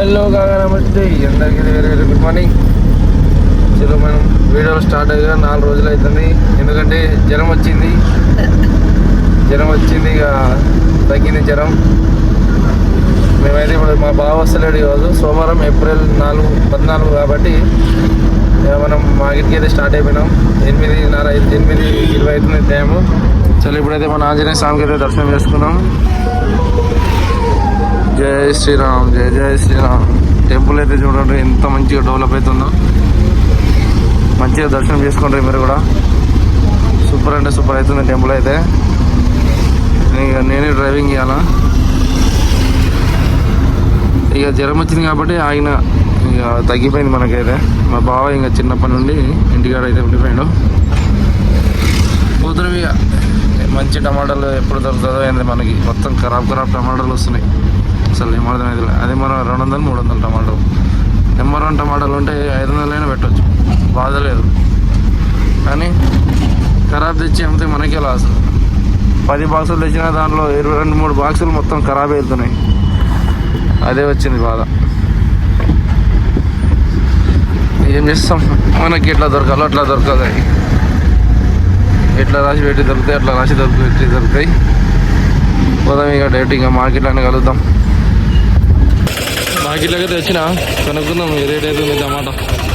Hello కాగా నమస్తే అందరికీ వెరీ వెరీ గుడ్ మార్నింగ్. చలో మనం వీడియోలు స్టార్ట్ అయ్యా 4 రోజులు అవుతుంది. ఎందుకంటే జ్వరం వచ్చింది ఇక తగ్గింది జ్వరం. మేమైతే ఇప్పుడు మా బావ వస్తలేడు ఈరోజు సోమవారం ఏప్రిల్ 14 కాబట్టి మనం మార్కెట్కి అయితే స్టార్ట్ అయిపోయినాం. 8:20 అవుతుంది టైము. చలో ఇప్పుడైతే మన ఆంజనేయ స్వామికి అయితే దర్శనం చేసుకున్నాం. జై శ్రీరామ్, జై జై శ్రీరామ్. టెంపుల్ అయితే చూడండి ఎంత మంచిగా డెవలప్ అవుతుందో. మంచిగా దర్శనం చేసుకుంటారు మీరు కూడా. సూపర్ అంటే సూపర్ అవుతుంది టెంపుల్ అయితే. ఇక నేనే డ్రైవింగ్ చేయాలా. ఇక జ్వరం వచ్చింది కాబట్టి ఆగిన, ఇక తగ్గిపోయింది మనకైతే. మా బావ ఇంకా చిన్నప్పటి నుండి ఇంటికాడ అయితే ఉండిపోయాడు. పోతున్నాం ఇక. మంచి టమాటాలు ఎప్పుడు దొరుకుతుందో ఏంది మనకి. మొత్తం ఖరాబ్ టమాటాలు వస్తున్నాయి. అసలు ఏమర్థమైతే అదే మనం 200-300 టమాటాలు. నెంబర్ 1 టమాటాలు ఉంటే 500 అయినా పెట్టవచ్చు, బాధ లేదు. కానీ ఖరాబ్ తెచ్చి అమ్మితే మనకే లాస్. 10 బాక్సులు తెచ్చిన దాంట్లో 22-23 బాక్సులు మొత్తం ఖరాబ్ వెళ్తున్నాయి. అదే వచ్చింది బాధ. ఏం చేస్తాం, మనకి ఎట్లా దొరకాలో అట్లా దొరకదు. ఎట్లా రాసి పెట్టి దొరుకుతాయి అట్లా రాసి దొరుకుతాయి. పోదాం ఇక డైరెక్ట్ ఇంకా మార్కెట్లోనే కలుద్దాం. మార్కెట్లోకి అయితే వచ్చిన కనుక్కుందాం ఏ రేట్ అవుతుంది టమాటా.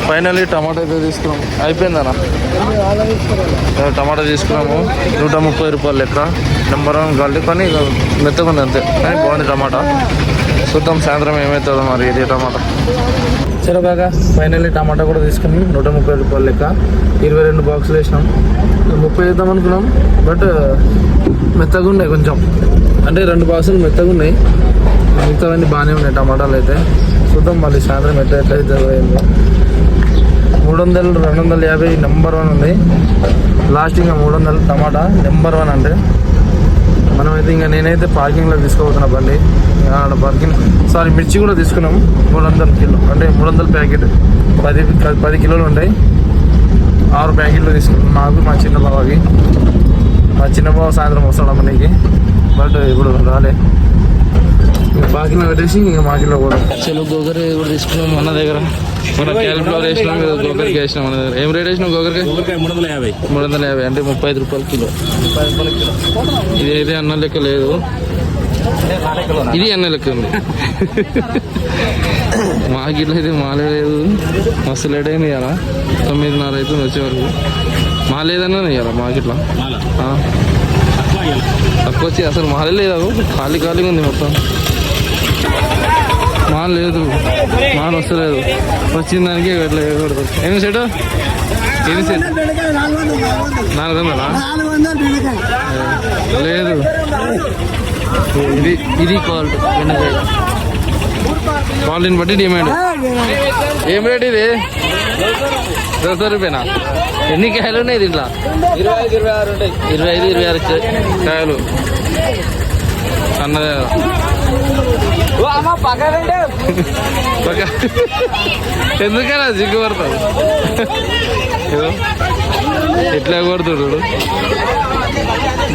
ఫైనల్లీ టమాటా అయితే తీసుకున్నాం. అయిపోయిందన్న టమాటా తీసుకున్నాము. 130 రూపాయలు లెక్క. నెంబర్ 1 క్వాలిటీ, కానీ మెత్తగా ఉంది అంతే. కానీ బాగుంది టమాటా. చూద్దాం సాయంత్రం ఏమవుతుందో మరి ఇది టమాటా. సరే కాగా ఫైనల్లీ టమాటా కూడా తీసుకుని 130 రూపాయలు లెక్క. 22 బాక్సులు వేసినాం. 30 వేద్దాం అనుకున్నాం, బట్ మెత్తగా ఉన్నాయి కొంచెం. అంటే 2 బాక్సులు మెత్తగా ఉన్నాయి, మిగతావన్నీ బాగానే ఉన్నాయి టమాటాలు అయితే. చూద్దాం మళ్ళీ సాయంత్రం ఎట్లయితే జరిగింది. 300-250 నెంబర్ 1 ఉంది. లాస్ట్ ఇంకా 300 టమాటా నెంబర్ 1 అంటే. మనమైతే ఇంకా నేనైతే పార్కింగ్లో తీసుకోబోతున్నా బండి. మిర్చి కూడా తీసుకున్నాం. 300 కిలో అంటే 300 ప్యాకెట్. 10 కిలోలు ఉంటాయి. 6 ప్యాకెట్లు తీసుకున్నాం. నాకు మా చిన్న బావకి. మా చిన్న బావ సాయంత్రం వస్తాడు మనకి, బట్ ఇప్పుడు రాలే. పార్కింగ్లో పెట్టేసి ఇంకా మార్కెట్లో కూడా చలో గోకరకాయ కూడా తీసుకున్నాం మన దగ్గర. మన క్యాలిఫ్లవర్ వేసినాం, గోకరకాయ వేసినాం మన దగ్గర. ఏం రేట్ వేసినాం గోకరకాయ? 350 అంటే 35 రూపాయలు కిలో. ఇది అయితే అన్న లెక్క లేదు, ఇది అన్న లెక్క ఉంది. మార్కెట్లో అయితే మాలే లేదు. మస్తు లేట్ అయింది ఇవాళ. 9:30 అవుతుంది వచ్చే వరకు. మాలేదన్నా ఇవాళ మార్కెట్లో తక్కువ వచ్చి అసలు మాలే లేదు. ఖాళీగా ఉంది మొత్తం. మాల్ లేదు, మాల్ వస్తలేదు. వచ్చిన దానికి ఎట్లా వేయకూడదు. ఏమి సెట్? ఏమి సెట్? 400 లేదు. ఇది క్వాలిటీ బెండకాయ. క్వాలిటీని బట్టి డిమాండ్. ఏం రేట్ ఇది? 200 రూపాయనా? ఎన్ని కాయలు ఉన్నాయి దీంట్లో? 25-26 కాయలు అన్నదే. ఎందుకన్నా సిగ్గుపడతాడు? ఎట్లా కొడుతుడు?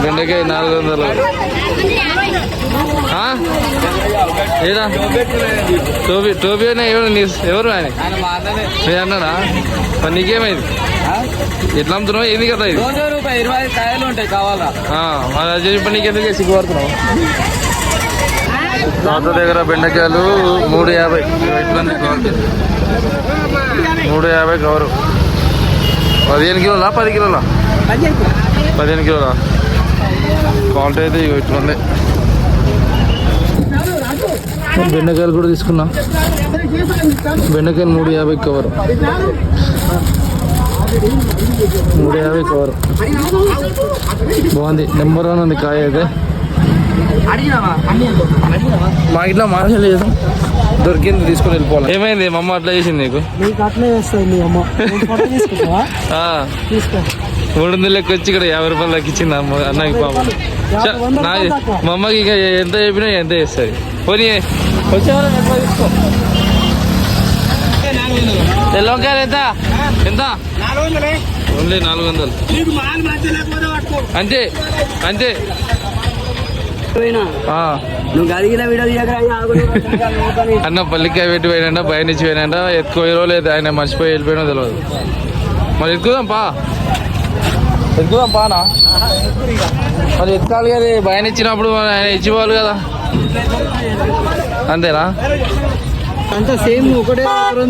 బెండకాయ 400. ఏడా టోబీ అయినా ఎవరు ఆయన? నేను అన్నాడా? మరి నీకేమైంది? ఎట్లా అమ్ముతున్నావు? ఏంది కదా ఇది? 20 కాయలు ఉంటాయి కావాలా? అది చెప్పి నీకెందుకు సిగ్గుపడుతున్నావు? తాత దగ్గర బెండకాయలు 350. 350 కవరు. 15 కిలోలా 10 కిలోలా? 15 కిలోలా. క్వాలిటీ అయితే ఇట్లుంది. బెండకాయలు కూడా తీసుకున్నా. బెండకాయలు 350 కవరు. 350 కవరు. బాగుంది, నెంబర్ 1 ఉంది కాయ అయితే. మా ఇంట్లో మాసే లేదు, దొరికింది తీసుకుని వెళ్ళిపోవాలి. ఏమైంది మా అమ్మ అట్లా చేసింది నీకు? 300 లెక్క వచ్చి ఇక్కడ 50 రూపాయలు లెక్క ఇచ్చింది అమ్మ అన్నకి. పాపం మా అమ్మకి ఇక ఎంత చెప్పినా ఎంత చేస్తుంది. పోనీ వచ్చేవాళ్ళం ఎక్కువ తీసుకో. తెల్లకాయలు ఎంత? ఓన్లీ 400 అంతే. నువ్వు గదిగిన వీడియో అన్న పల్లికాయ పెట్టి పోయినా బయట నుంచి పోయినా ఎత్తుకోయరో లేదు ఆయన మర్చిపోయి వెళ్ళిపోయినా తెలియదు. మరి ఎక్కుదాం పానా మరి ఎత్తుకాలి కదా భయం ఇచ్చినప్పుడు ఆయన ఇచ్చిపోవాలి కదా అంతేనా? అంతా సేమ్ ఒకటే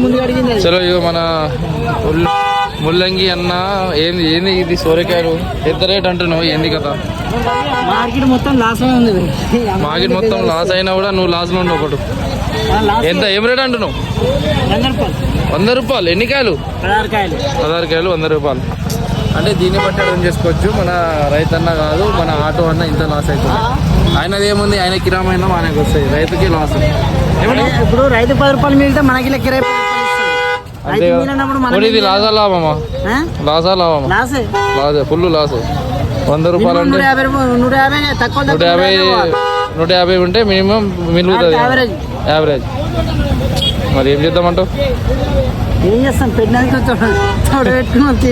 ముందు అడిగింది. చలో ఇక మన ముల్లంగి అన్న ఏంది ఏంది ఇది సోరకాయలు ఎంత రేట్ అంటున్నావు ఏంది కదా? మార్కెట్ మొత్తం లాస్ ఉంది. మార్కెట్ మొత్తం లాస్ అయినా కూడా నువ్వు లాస్ లో ఉండవు ఒకటి. ఎంత ఏం రేట్ అంటున్నావు? 100 రూపాయలు. ఎన్ని కాయలు? 16 కాయలు 100 రూపాయలు. అంటే దీన్ని బట్టి అర్థం చేసుకోవచ్చు మన రైతన్న కాదు మన ఆటో అన్న ఇంత లాస్ అవుతుంది. ఆయనది ఏముంది, ఆయన కిరామైనా మనకి వస్తాయి, రైతుకి లాస్. ఇప్పుడు రైతు 10 రూపాయలు మిగిలితే మనకి కిరాయి అంతే కదా. ఇది లాసా లాభమా? లాసా లాభమా? లాసే, ఫుల్ లాస్. 100 రూపాయలు అంటే 150 ఉంటే మినిమం మిగులుతుంది యావరేజ్. మరి ఏం చేద్దామంటావు? ఏం చేస్తాం,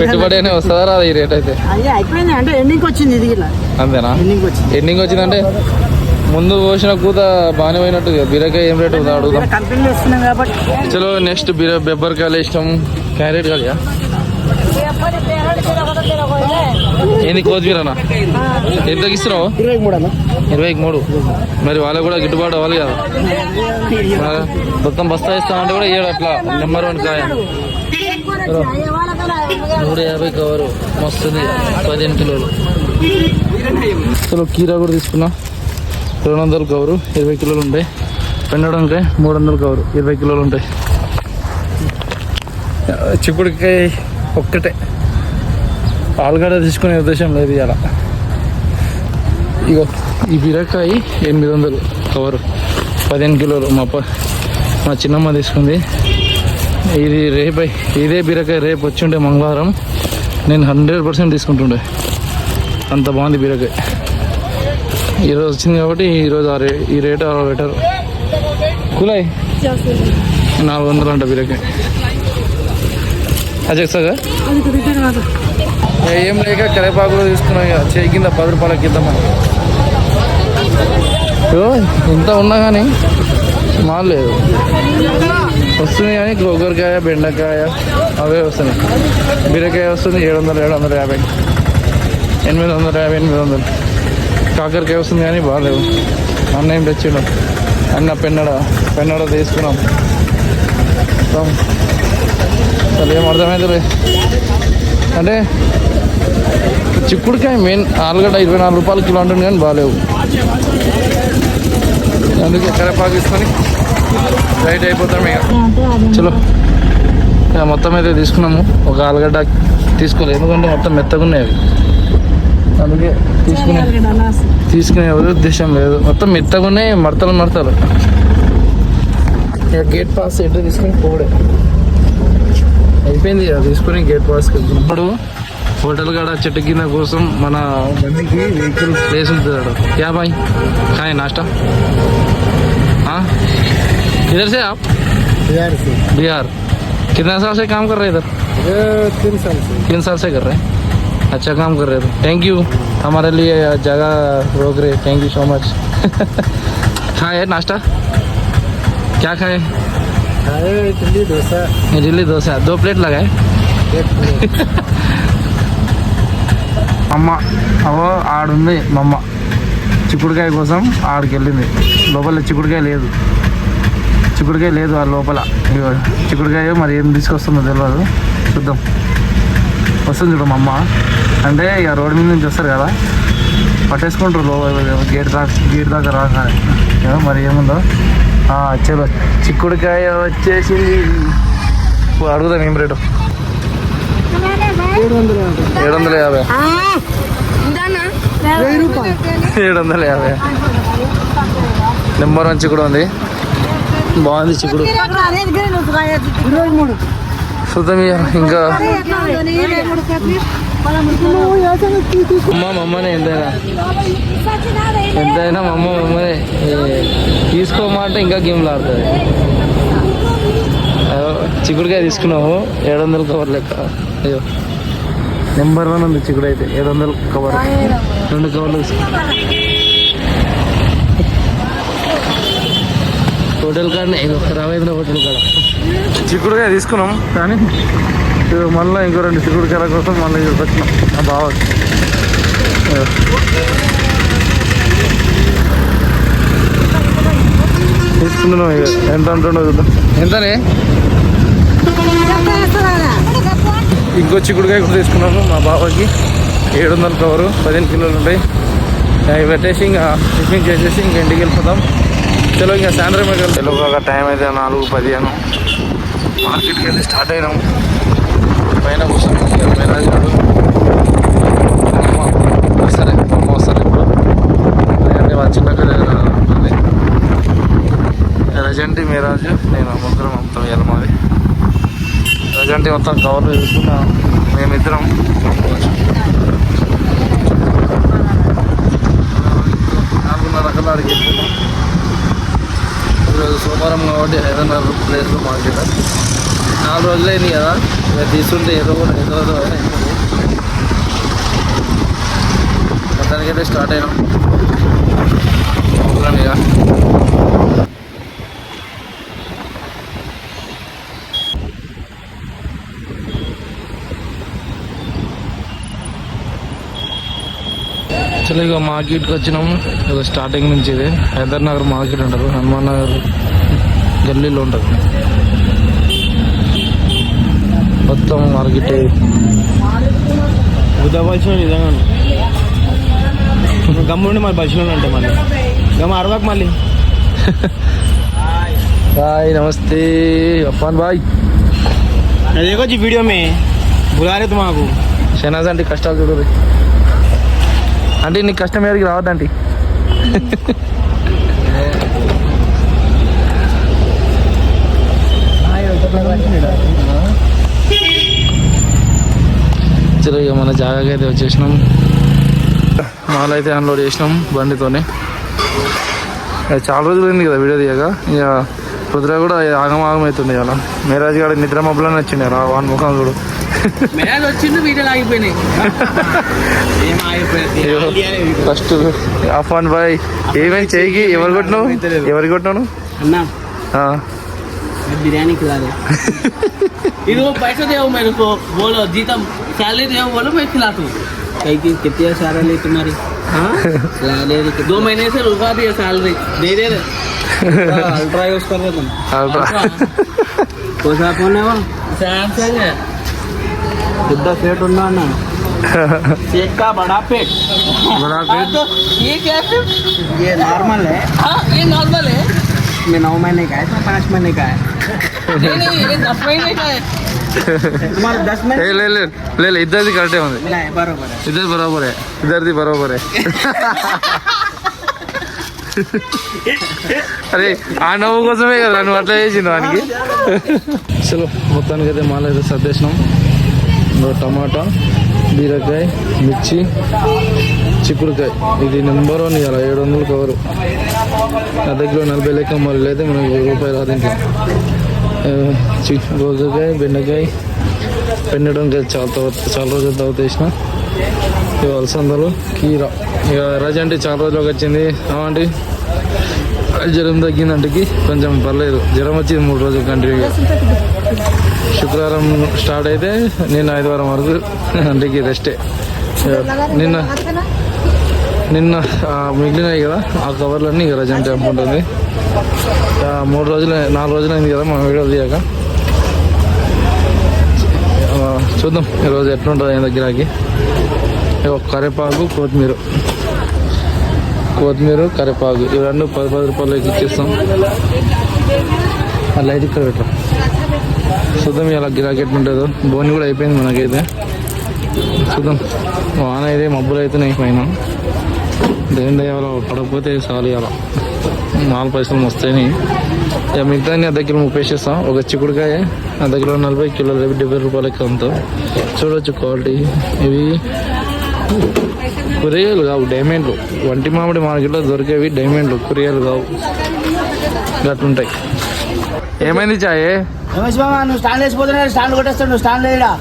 పెట్టుబడి అనే వస్తుందా రాదు ఈ రేట్ అయితే? అయిపోయింది అంటే ఎండింగ్ వచ్చింది ఇది. అంతేనా? ఎండింగ్ వచ్చిందంటే ముందు పోసిన కూత బాగానే పోయినట్టు. బీరకాయ ఏం రేట్ అవుతుంది అడుగుదాం. చలో నెక్స్ట్ బెబ్బరికాయలు ఇష్టం. క్యారెట్ కాదు ఏంది కొత్తిమీరనా? ఎంతకి ఇస్తున్నావు? 23. మరి వాళ్ళకి కూడా గిట్టుబాటు అవ్వాలి కదా. మొత్తం బస్తా ఇస్తామంటే కూడా ఏడు అట్లా నెంబర్ 1 కాయ 150 కవరు మస్తుంది 15 కిలోలు. చలో కీరా కూడా తీసుకున్నా 200 కవరు 20 కిలోలు ఉంటాయి. పెండడంకాయ 300 కవరు 20 కిలోలు ఉంటాయి. చిక్కుడుకాయ ఒక్కటే ఆలుగడ్డ తీసుకునే ఉద్దేశం లేదు ఇలా. ఇగో ఈ బీరకాయ 800 కవరు 15 కిలోలు. మా చిన్నమ్మ తీసుకుంది. ఇది రేపు ఇదే బీరకాయ రేపు వచ్చి ఉంటే మంగళవారం నేను 100% తీసుకుంటుండే. అంత బాగుంది బీరకాయ. ఈరోజు వచ్చింది కాబట్టి ఈరోజు ఈ రేటు బెటర్. కూలాయి 400 అంట బీరకాయ. అజక్సగా ఏం లేక కరేపాకులో తీసుకున్నాం. ఇక చేయి కింద 10 రూపాయలకి ఇద్దామని. ఇంత ఉన్నా కానీ మాల్ లేదు. వస్తుంది కానీ గోగరకాయ బెండకాయ అవే వస్తున్నాయి. బీరకాయ వస్తుంది 700 750 850 800. కాకరకాయ వస్తుంది కానీ బాగాలేవు. అన్న ఏం తెచ్చిండు? అన్న పెన్నడ తీసుకున్నాం. అసలు ఏం అర్థమవుతుంది అంటే చిక్కుడుకాయ మెయిన్ ఆలుగడ్డ 24 రూపాయలు కిలో అంటుంది కానీ బాగాలేవు. అందుకే కరేపాకు తీసుకొని రైట్ అయిపోతాం ఇక. చలో ఇక మొత్తం అయితే తీసుకున్నాము. ఒక ఆలుగడ్డ తీసుకోలేదు ఎందుకంటే మొత్తం మెత్తగా ఉన్నాయి అవి. అందుకే తీసుకునే ఉద్దేశం లేదు. మొత్తం మెత్తగా ఉన్నాయి, మడతలు. ఇక గేట్ పాస్ ఎటు తీసుకుని పోడే అయిపోయింది. తీసుకుని గేట్ పాస్కి వెళ్తున్నాం. ఇప్పుడు హోటల్ కాడ చెట్టు కింద కోసం మన బండికి వెహికల్ ప్లేస్ ఉంటుంది. क्या भाई खाए नाश्ता? हाँ इधर से आप? बिहार. कितने साल से काम कर रहे इधर? 3 साल से कर रहे हैं. अच्छा काम कर रहे थे. थैंक यू हमारे लिए जगह रोक रहे. Thank you so much. खाए नाश्ता क्या खाए? इडली डोसा 2 प्लेट लगाए. అమ్మ అవో ఆడుంది మా అమ్మ చిక్కుడుకాయ కోసం ఆడికి వెళ్ళింది. లోపల చిక్కుడుకాయ లేదు ఆ లోపల. చిక్కుడుకాయ మరి ఏం తీసుకొస్తుందో తెలియదు, చూద్దాం. వస్తుంది చూడు మా అమ్మ. అంటే ఇక రోడ్డు మీద నుంచి వస్తారు కదా, పట్టేసుకుంటారు లోపల గేట్ దాకా రాగానే. మరి ఏముందో చలో చిక్కుడుకాయ వచ్చేసింది. అడుగుదాం ఏం రేటు? 750. 750 నెంబర్ 1 చిక్కుడు ఉంది. బాగుంది చిక్కుడు. చూద్దాం ఇంకా. మమ్మనే ఎంతైనా మమ్మనే తీసుకోమంటే ఇంకా గేమ్లు ఆడుతుంది. చిక్కుడుకాయ తీసుకున్నాము 700 కవర్ లెక్క. అయ్యో నెంబర్ 1 ఉంది చిక్కుడు అయితే 700 కవర్. 2 కవర్లు హోటల్ కాడ రావేంద్ర హోటల్ కాడ చిక్కుడుకాయ తీసుకున్నాం కానీ మళ్ళీ ఇంకో 2 చిక్కుడుకాయల కోసం మళ్ళీ ఇక్కడికి వచ్చినాం మా బావకి. తీసుకుంటున్నాం ఇక ఎంత అంటుండో చూద్దాం. ఎంతనే ఇంకో చిక్కుడుకాయ కూడా తీసుకున్నాము మా బావకి 700 కవరు 15 కిలోలు ఉంటాయి. అవి పెట్టేసి ఇంకా టిఫిన్ చేసేసి ఇంకా ఇంటికి వెళ్ళిపోతాం. చలో ఇంకా సాయంత్రం తెలుగుగా టైం అయితే 4:10 మార్కెట్కి వెళ్ళి స్టార్ట్ అయినాం. పైన కూర్చొని మేరాజ్ గారు వస్తారు ఇప్పుడు ఎందుకంటే మా చిన్న రజంటి మేరాజు నేను ముగ్గురం మొత్తం వెళ్ళ మాది. రజంటి మొత్తం కవర్లు తీసుకున్నా మేమిద్దరం. రకాల అడిగి ఈరోజు సోమవారం కాబట్టి 5:30 ప్లేస్లో మార్కెట్ 4 రోజులు అయింది కదా. ఇక తీసుకుంటే ఏదో మొత్తానికైతే స్టార్ట్ అయినాం ఇక. యాక్చువల్లీ ఇక మార్కెట్కి వచ్చినాము. ఇక స్టార్టింగ్ నుంచి ఇది హైదర్నగర్ మార్కెట్ అంటారు, హనుమాన్ నగర్ గల్లీలో ఉంటుంది మొత్తం మార్కెట్. బుద్ధపరిచిన నిజంగా గమ్ముండి మరి బస్సులో అంటే మళ్ళీ గమ్మ అరవకు మళ్ళీ. బాయ్ నమస్తే అఫాన్ బాయ్. देखो जी वीडियो में बुला रहे तुम आपको. షెనాజ్ అంటే కష్టాలు చూడరు అంటే నీకు కష్టం ఎవరికి రావద్దంటే. చలో ఇక మన జాగాకి అయితే వచ్చేసినాం. మాల్ అయితే అన్లోడ్ చేసినాం బండితోనే. చాలా రోజులు అయింది కదా వీడియో తీయగా. ఇక కుదిర కూడా ఆగం అవుతుంది అలా. మేరాజ్ గారి నిద్ర మబ్బులని వచ్చింది రా వాన్ ముఖం చూడు. ఫస్ట్ అఫాన్ బాయ్ ఏమేమి చేయికి ఎవరు కొట్టినావు अन्ना बिरयानी खिला दे. इनको पैसे दे मेरे को बोलो जीता सैलरी दे बोलो मैं खिला दूँ. कहीं की कितनी सैलरी तुम्हारी? हाँ सैलरी 2 महीने से रुका दिया सैलरी दे दे. अल्ट्रा यूज कर रहे तुम? अल्ट्रा कौन सा फोन है वो? सैमसंग है. कितना सेट उन्ना ना सेट का बड़ा पेट. तो ये क्या है? ये नॉर्मल है. हाँ ये नॉर्मल है. मैं 9 महीने का है तो 5 महीने का है. नहीं ये 10 महीने का है. तुम्हारा 10 महीने ले इधर करेक्टे ఉంది. बराबर है. इधर बराबर है. इधर बराबर है. అరే ఆ నవ్వు కోసమే కదా నువ్వు అట్లా చేసింది వానికి. చలో మొత్తానికి అయితే మాల అయితే సర్దేసినాం. టమాటా, బీరకాయ, మిర్చి, చిక్కుడుకాయ ఇది నెంబర్ 1 ఇవాళ 700 కవరు. నా దగ్గర 40 లెక్క మళ్ళీ అయితే మనకు ₹1 రాదు ఇంకా. గోకకాయ, బెండకాయ, పెండడంకాయ చాలా రోజులు తర్వాత వేసిన. ఇక అలసందలు, కీర. ఇక రజ అంటే చాలా రోజులకు వచ్చింది. అవంటి జ్వరం తగ్గిందంటికి కొంచెం పర్లేదు. జ్వరం వచ్చింది 3 రోజులు కంటిన్యూగా. శుక్రవారం స్టార్ట్ అయితే నిన్న 5 వారం వరకు అంటికి రెస్టే. నిన్న మిగిలినాయి కదా ఆ కవర్లన్నీ ఇక రజ అంటే అమ్ముకుంటుంది. 4 రోజులు అయింది కదా మనం వీడియో తీయక. చూద్దాం ఈరోజు ఎట్లుంటుంది ఆయన దగ్గరకి. కరివేపాకు, కొత్తిమీర, కరివేపాకు ఇవి 2 10 రూపాయలకి ఇచ్చేస్తాం. అలా అయితే ఇక్కడ పెట్టాం. చూద్దాం ఇలా గిరాకీ ఎట్లుంటుందో. బోని కూడా అయిపోయింది మనకైతే. చూద్దాం. వాన అయితే మబ్బులు అయితే నేను పైన దేని దయాలో పడకపోతే చాలు. ఇలా 4 పైసలు వస్తాయని ఇక మిగతా అర్ధ కిలో 30 వేసేస్తాం. ఒక చిక్కుడుకాయ అర్ధ కిలో 40 కిలోలు 70 రూపాయలకి అంతా. చూడవచ్చు క్వాలిటీ. ఇవి కూరగాయలు కావు, డైమండ్లు. వంటి మామిడి మార్కెట్లో దొరికేవి డైమండ్లు, కూరగాయలు కావు. అట్లుంటాయి. ఏమైంది చాయే? రమేష్ బాబా నువ్వు స్టాండ్ వేసిపోతున్నాడు. స్టాండ్ కొట్టేస్తాడు. నువ్వు స్టాండ్ లేడా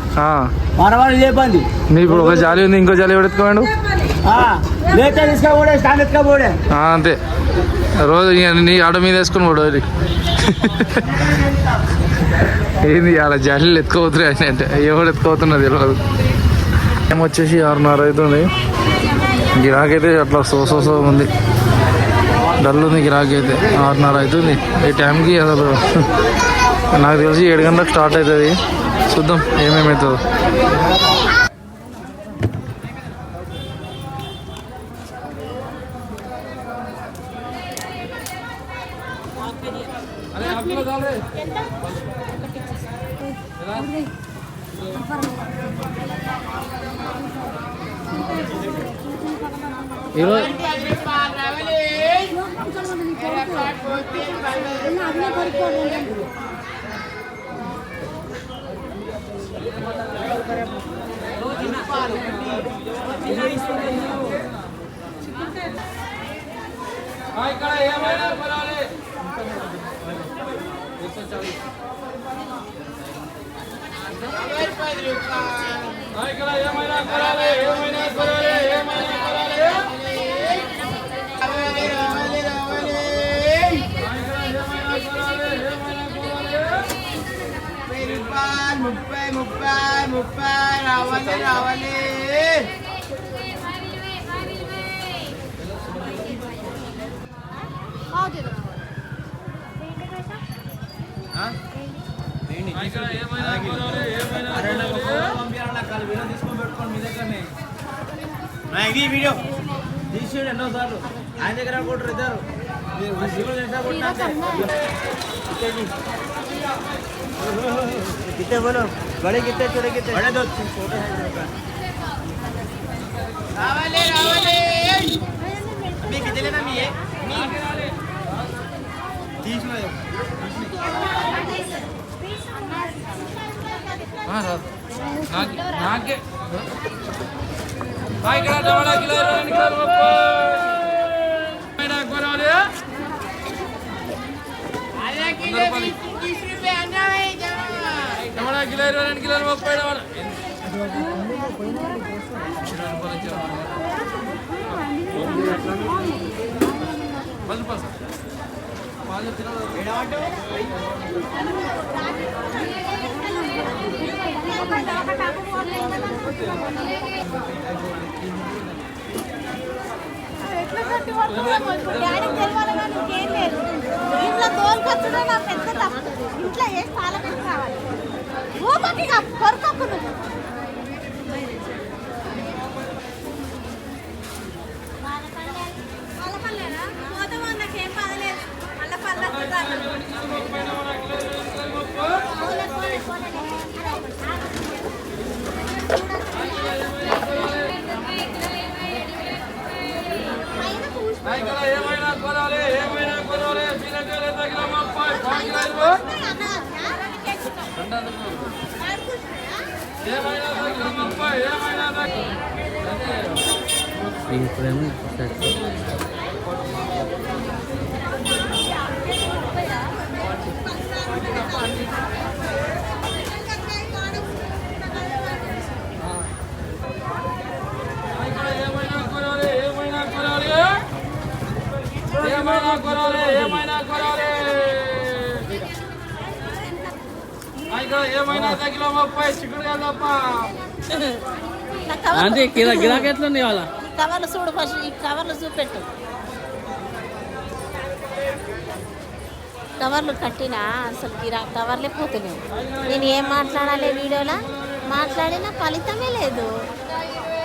మనవాడు చెప్పండి. నీ ఇప్పుడు ఒక జాలి ఉంది, ఇంకో జాలి ఎవడెత్తుకోండు. లేక తీసుకోబోడే స్టాండ్ ఎత్తుకోబోడే అంతే. రోజు ఇక నీ ఆడ మీద వేసుకుని పోడు ఏంది అలా జల్లు ఎత్తుకోతున్నాయి అంటే ఎవడు ఎత్తుకోతున్నది తెలియదు. టైం వచ్చేసి 6:30 అవుతుంది. గిరాకైతే అట్లా సో ఉంది, డల్ ఉంది గిరాకీ అయితే. 6:30 అవుతుంది. ఈ టైంకి అసలు నాకు తెలిసి 7 గంటలకు స్టార్ట్ అవుతుంది. చూద్దాం ఏమేమవుతుందో. రావాలి. వీడియో తీసి ఎన్నోసార్లు ఆయన దగ్గర కొట్టరు ఇద్దరు. कितने बोलो बड़े कितने छोटे कितने बड़े दो छोटे हैं रावले रावले अभी कितने लेना मी है मी 30 में हां नाके भाई कड़ा डबल किलो निकाल मेरा करो रे आया किलो 30 रुपए आना है टमाटा किलो 22 किलो 30 बस बस ఇంట్లో తోలుకొచ్చుడే నా పెద్ద తప్పు. ఇంట్లో వేసి పాలపెట్టి కావాలి ఊపటిగా కొరకప్పు నువ్వు పల్లెనా పోతామో నాకేం పదలేదు. మళ్ళీ పల్లె ఏమైనా కొనాలి ఏమైనా కొనాలి బీరకాయలు తగిన ముప్పై పాకిలాలు ఏమైనా తగిన ముప్పై ఏమైనా ఏమైనా తగిన ముప్పై చిక్కుడుగా తప్ప అంటే గిరాకీ ఎట్లుంది వాళ్ళ కవర్లు చూడు ఫస్ట్. ఈ కవర్లు చూపెట్టు. కవర్లు కట్టినా అసలు కవర్లే పోతున్నాయి. నేను ఏం మాట్లాడాలి వీడియోలో మాట్లాడినా ఫలితమే లేదు.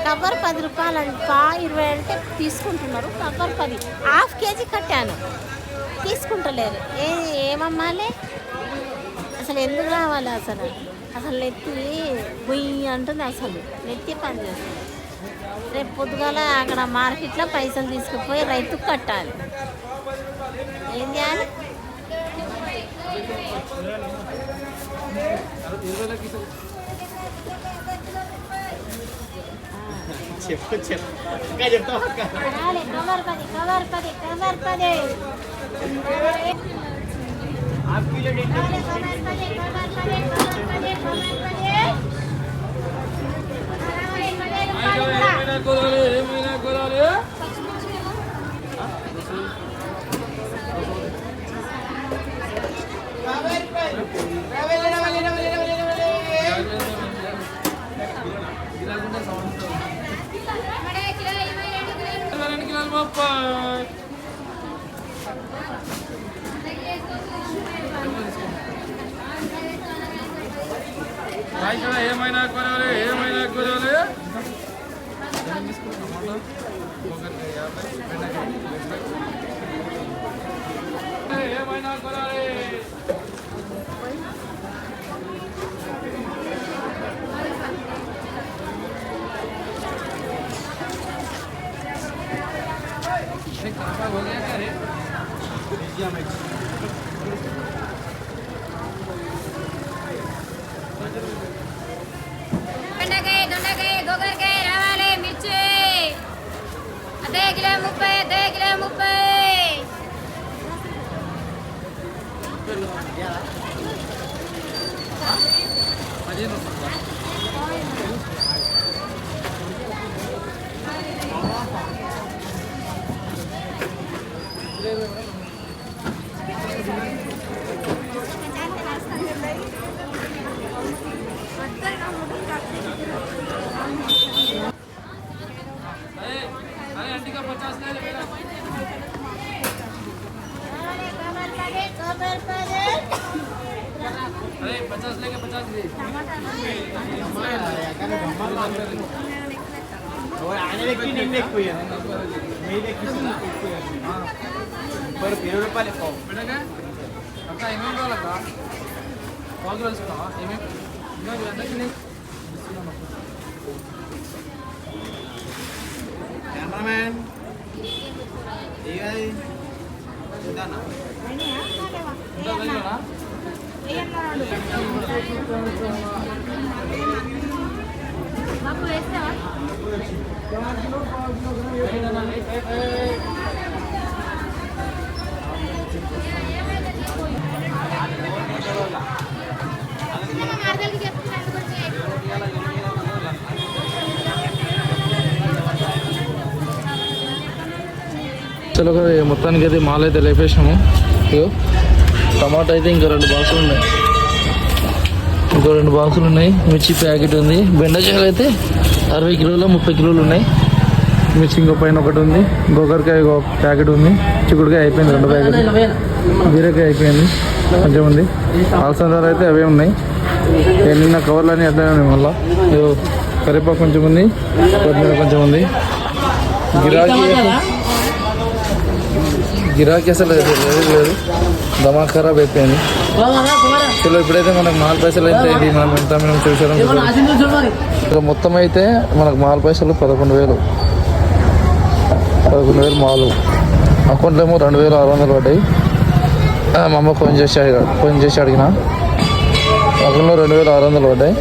కవర్ 10 రూపాయలు అంట, 20 అంటే తీసుకుంటున్నారు. కవర్ 10 హాఫ్ కేజీ కట్టాను, తీసుకుంటలేరు. ఏమమ్మాలి అసలు? ఎందుకు రావాలి అసలు? అసలు నెత్తి బుయ్యి అంటుంది. అసలు నెత్తి పని చేస్తుంది. రేపు పొద్దుగాల అక్కడ మార్కెట్లో పైసలు తీసుకుపోయి రైతుకు కట్టాలి. ఏం చేయాలి? చెప్పు చెప్పు ఇంకా చెప్తావు cover 10 cover 10 cover 10 half kilo ఏమైనా కొనాలి బెండకాయ దొండకాయ గోకరకాయ రావాలి మిర్చి అదే కిలో 30 కెమెరామ్యాన్ బాబు వేస్తావా చలో మొత్తానికి అయితే మాల్ అయితే లేపేసినాము. ఇగో టమాటా అయితే ఇంకా 2 బాక్సులు ఉన్నాయి. మిర్చి ప్యాకెట్ ఉంది. బెండకాయలు అయితే 60 కిలోలు 30 కిలోలు ఉన్నాయి. మిర్చి ఇంకో పైన ఒకటి ఉంది. గోకరకాయ ఒక ప్యాకెట్ ఉంది. చిక్కుడుకాయ అయిపోయింది 2 ప్యాకెట్. బీరకాయ అయిపోయింది కొంచెం ఉంది. అలసందలు అయితే అవే ఉన్నాయి. నిన్న కవర్లు అన్నీ అట్లనే ఉన్నాయి. మళ్ళీ కరివేపాకు కొంచెం ఉంది. కొత్తిమీర కొంచెం ఉంది. గిరాకీ అసలు లేదు. దమా ఖరాబ్ అయిపోయింది. చలో ఇప్పుడైతే మనకు మాల్ పైసలు అయితే మనం ఎంత మనం చూసాం. ఇక్కడ మొత్తం అయితే మనకు మాల్ పైసలు 11,000 మాలు. అకౌంట్లో ఏమో 2,600 పడ్డాయి. మా అమ్మ ఫోన్ చేసి అడిగిన అకౌంట్లో 2,600 పడ్డాయి.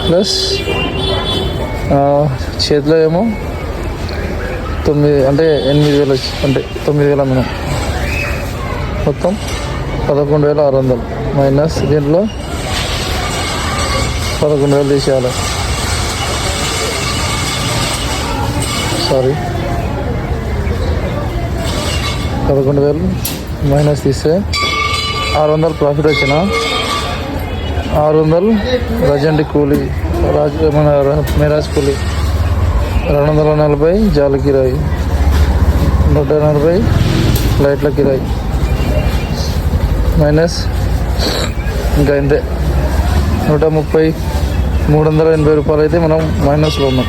ప్లస్ చేతిలో ఏమో 9 అంటే 8,000 అంటే 9,000 అమ్మినాం. మొత్తం 11,600 మైనస్ దీంట్లో 11,000 తీసేయాలి. సారీ 11,000 మైనస్ తీస్తే 600 ప్రాఫిట్ వచ్చిన 600 రజండి కూలీ మన మేరాజ్ కూలీ 240 జాల కిరాయి 180 లైట్ల కిరాయి మైనస్ ఇంకా ఇంతే 130 380 రూపాయలు అయితే మనం మైనస్లో ఉన్నాం.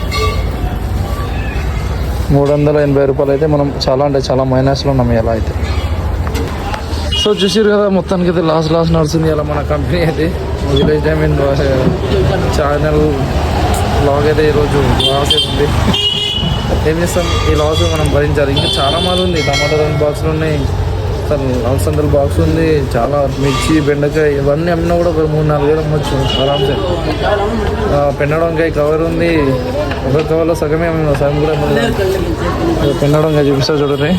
380 రూపాయలు అయితే మనం చాలా అంటే చాలా మైనస్లో ఉన్నాం ఇలా అయితే. సో చూసారు కదా మొత్తానికి అయితే లాస్ నడుస్తుంది ఇలా మన కంపెనీ అయితే. విలేజ్ డైమండ్ ఛానల్ బ్లాగ్ అయితే ఈరోజు లాస్ అవుతుంది. ఏం చేస్తాం, ఈ లాస్ మనం భరించాలి. ఇంకా చాలా మాల్ ఉంది. టమాటా 2 బాక్సులు ఉన్నాయి. అలసందల బాక్స్ ఉంది. చాలా మిర్చి బెండకాయ ఇవన్నీ అమ్మినా కూడా 3-4 వేలు అమ్మొచ్చు ఆరామ్సే. పెన్నడంకాయ కవర్ ఉంది. ఒక కవర్లో సగమే అమ్మినా, సగం కూడా పెన్నడంకాయ చూపిస్తా చూడండి.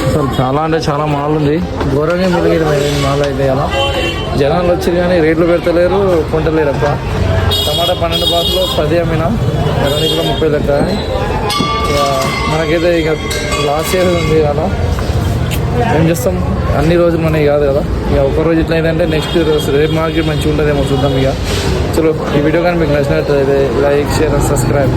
అసలు చాలా అంటే చాలా మాల్ ఉంది. ఘోరంగా మిగిలింది మాల్ అయితే. అలా జనాలు వచ్చి కానీ రేట్లు పెడతలేరు, కొంటలేరు అబ్బా. టమాటా 12 బాక్సులో 10 అమ్మినా 2 కిలో 30 లెక్క. మనకైతే ఇక లాస్ట్ ఇయర్ ఉంది. అలా ఏం చేస్తాం, అన్ని రోజులు మనకి కాదు కదా. ఇక ఒకరోజు ఇట్లా ఏంటంటే నెక్స్ట్ రేపు మార్కెట్ మంచిగా ఉంటుందేమో చూద్దాం. ఇక చలో ఈ వీడియో కానీ మీకు నచ్చినట్లయితే లైక్ షేర్ అండ్ సబ్స్క్రైబ్.